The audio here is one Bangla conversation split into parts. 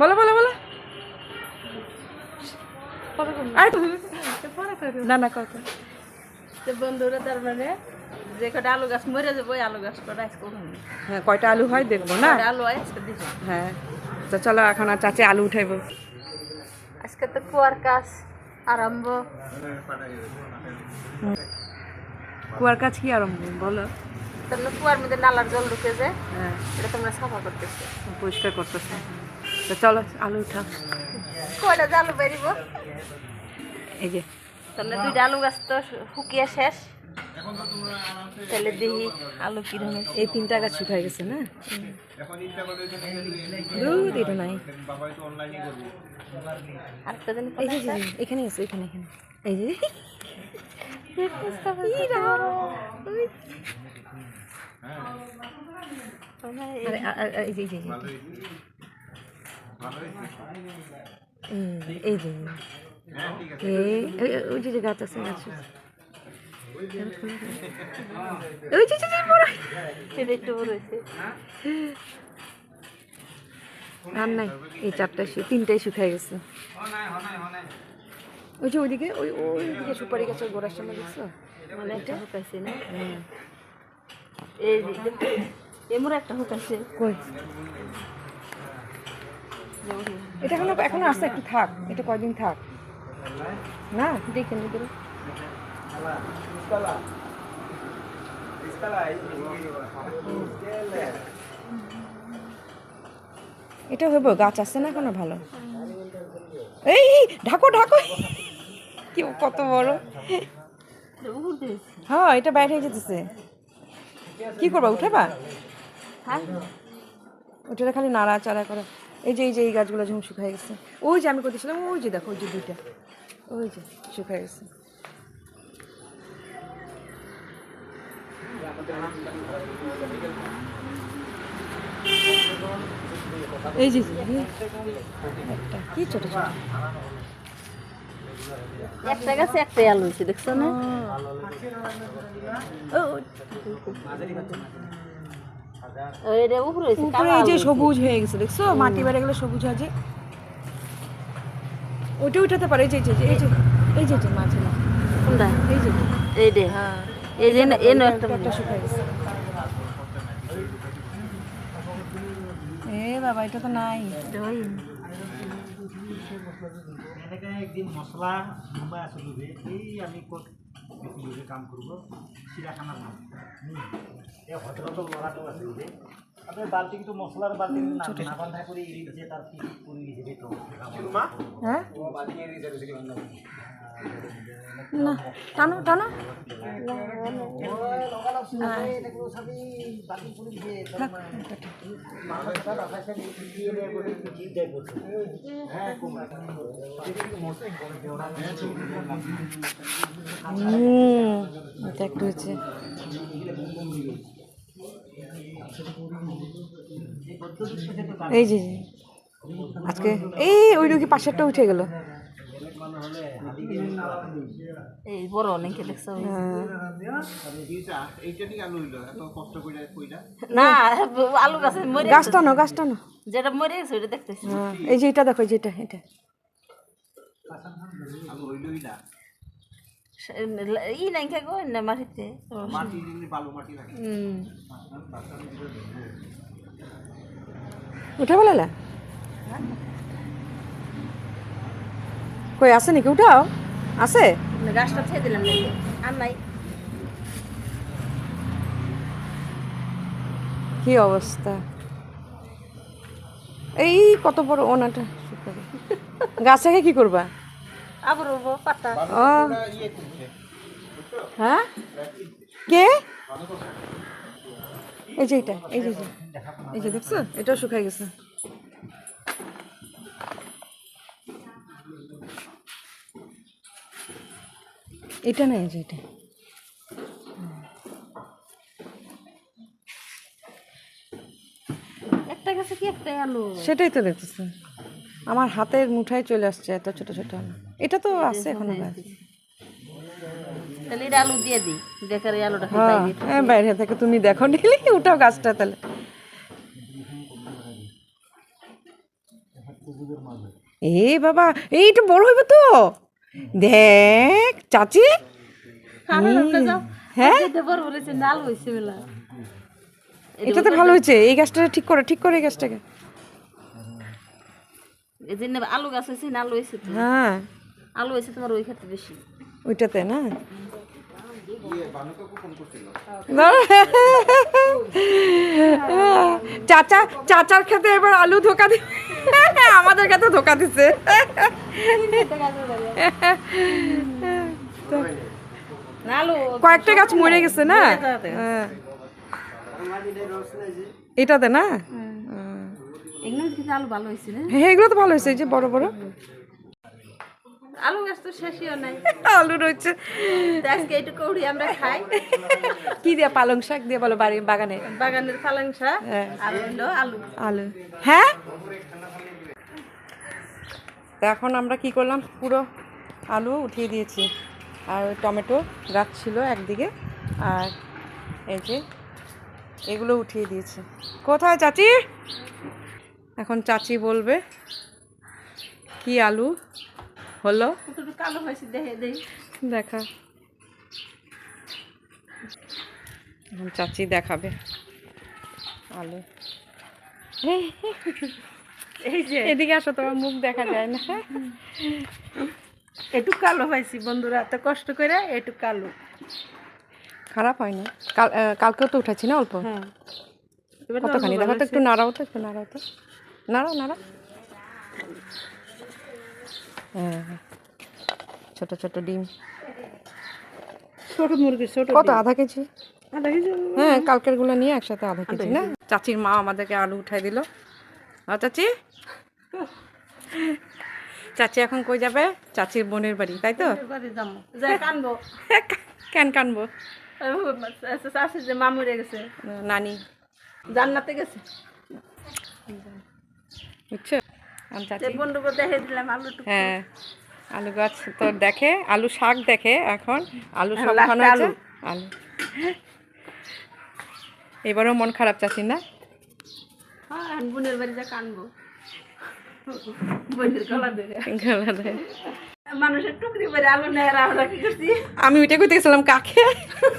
বলো বলো বলো না না কথা বন্ধুরা তার মানে যে কটা আলু গাছ মরে যাবো ওই আলু গাছ কটা আজকে হ্যাঁ কয়টা আলু হয় দেখবো না আলু হয় আজকে দিবো হ্যাঁ তো চলো এখন আর চাচি আলু উঠাইবো আজকে তো কুয়ার কাজ আরম্ভ কুয়ার কাজ কি আরম্ভ বলো তাহলে কুয়ার মধ্যে নালার জল ঢুকে যায় হ্যাঁ এটা তোমরা সাফা করতেছো পরিষ্কার করতেছে তো চলো আলু উঠা কয়টা যে আলু বেরিব এই যে তাহলে দুইটা আলু গাছ তো শুকিয়ে শেষ তাহলে দেখি আলু কিরকম এই 3টা গাছ শুকাই গেছে না দুধ এটা নাই আরেকটা জানি এই যে এখানে আছে এখানে এখানে এই যে আরে এই যে এই যে ওই যে গাছ আছে গাছ ওই যে সেটা একটু বড় হয়েছে আর নাই এই 3টাই শুকাই গেছে ওই যে ওইদিকে ওইদিকে সুপারি গাছের গোড়ার সামনে দেখছো মানে একটা হুকাইছে না এই এমন একটা হুকাইছে কই এটা এখনো আসছে একটু থাক এটা কয়দিন থাক না দেখে নি ধরো এটা হইব গাছ আছে না এখনো ভালো এই ঢাকো কি কত বড় হ্যাঁ এটা বাইরে হয়ে যেতেছে কি করবা উঠাবা ওটা খালি নাড়াচাড়া করে এই যে এই গাছগুলো যখন শুকাই গেছে ওই যে আমি করতেছিলাম ওই যে দেখো ওই যে দুইটা ওই যে শুকাই গেছে এই যে একটা কি ছোট ছোট একটা গাছে একটাই আলু হয়েছে দেখছো না উপরে এই যে সবুজ হয়ে গেছে দেখছো মাটি বেড়ে গেলে সবুজ হয় যে ওইটা উঠাতে পারে এই যে মাঝে কোনটা এই যে এই রে হ্যাঁ এই যে এনো একটা একটা শুকাই গেছে বাবা এটা তো নাই একদিন মশলা মুম্বাই আসলো এই আমি কাম করবো চিড়াখানা নাম হজরত লড়াটো আছে আপনার বালতি কিন্তু মশলার বালতি না বান্ধা করে এড়িয়েছে তার কি করে গেছে হ্যাঁ না টানো একটু হচ্ছে এই যে আজকে ওই রুগী পাশেরটা উঠে গেল এই বড় অনেকে দেখছো না আলু গাছে মরে গাছ টানো যেটা মরে গেছে ওইটা দেখতেছি এই যে এটা দেখো এটা ই নাই গো না মাটিতে উঠা বলালা কই আছে নাকি উঠাও আছে গাছটা ছেড়ে দিলাম আর নাই কি অবস্থা এই কত বড় ওনাটা গাছ থেকে কি করবা আবার পাতা ও হ্যাঁ কে এই যে এটা এই যে দেখছো এটাও শুকাই গেছে এটা না এই যে এটা একটা গাছে কি একটা আলু সেটাই তো দেখতেছি আমার হাতের মুঠায় চলে আসছে এত ছোট ছোট আলু এটা তো আছে এখনো গাছ তাহলে এটা আলু দিয়ে দিই বেকার এই আলুটা হ্যাঁ বাইরে থেকে তুমি দেখো নিলে উঠাও গাছটা তাহলে এ বাবা এইটা বড় হইবে তো দেখ চাচি হ্যাঁ নাল হয়েছে বেলা এটাতে ভালো হয়েছে এই গাছটা ঠিক করে এই গাছটাকে এই জন্য আলু গাছ হয়েছে নাল হয়েছে তো। হ্যাঁ আলু হয়েছে তোমার ওই ক্ষেত্রে বেশি ওইটাতে না চাচার খেতে এবার আলু ধোকা দি আমাদের কাছে ধোকা দিছে আলু কয়েকটা গাছ মরে গেছে না হ্যাঁ। এটাতে না এগুলো কিন্তু আলু ভালো হয়েছে না হ্যাঁ এগুলো তো ভালো হয়েছে এই যে বড় বড় আলু গাছ তো শেষইও নাই আলু রয়েছে তো আজকে একটু কৌড়ি আমরা খাই কি দিয়ে পালং শাক দিয়ে বলো বাড়ির বাগানে বাগানের পালং শাক হ্যাঁ। আর হলো আলু আলু হ্যাঁ তো এখন আমরা কি করলাম পুরো আলু উঠিয়ে দিয়েছি আর ওই টমেটো গাছ ছিল একদিকে আর এই যে এগুলো উঠিয়ে দিয়েছি কোথায় চাচি এখন চাচি বলবে কি আলু হলো একটু কালো হয়েছে দেখে দেই দেখা এখন চাচি দেখাবে আলু এই যে এদিকে আসো তোমার মুখ দেখা যায় না একটু কালো হয়েছি বন্ধুরা এত কষ্ট করে একটু কালো খারাপ হয়নি কালকেও তো উঠাচ্ছি না অল্প হ্যাঁ কতখানি দেখো তো একটু নাড়াও তো নাড়াও হ্যাঁ ছোট ছোট ডিম ছোট মুরগি ছোট কত আধা কেজি আধা কেজি হ্যাঁ কালকের গুলো নিয়ে একসাথে আধা কেজি না চাচির মা আমাদেরকে আলু উঠাই দিল চাচি চাচি এখন কই যাবে চাচির বোনের বাড়ি তাই তো বাড়ি যাবো যাই কানবো কেন কানবো চাষি যে মা মরে গেছে নানি জান্নাতে গেছে বুঝছো আমি চাচি বন্ধুকে দেখে দিলাম আলু টুকু হ্যাঁ আলু গাছ তো দেখে আলু শাক দেখে এখন আলু শাক last খানো এ আলু আলু এবারও মন খারাপ চাচি না হ্যাঁ বোনের বাড়ি যা কানবো বোনের গলা ধরে গলা ধরে। মানুষের টুকরি করে আলু নেয় আর আমরা কি করছি আমি ওইটা করতে গেছিলাম কাকে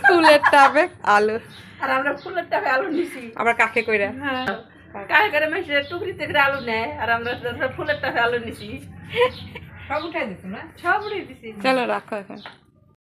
ফুলের টাবে আলু আর আমরা ফুলের টাকা আলু নিছি আবার কাকে কইরা হ্যাঁ কাকে করে মানুষের টুকরি থেকে আলু নেয় আর আমরা ফুলের টাকা আলু নিছি সব উঠাই দিছো না সব উড়িয়ে দিছি চলো রাখো এখন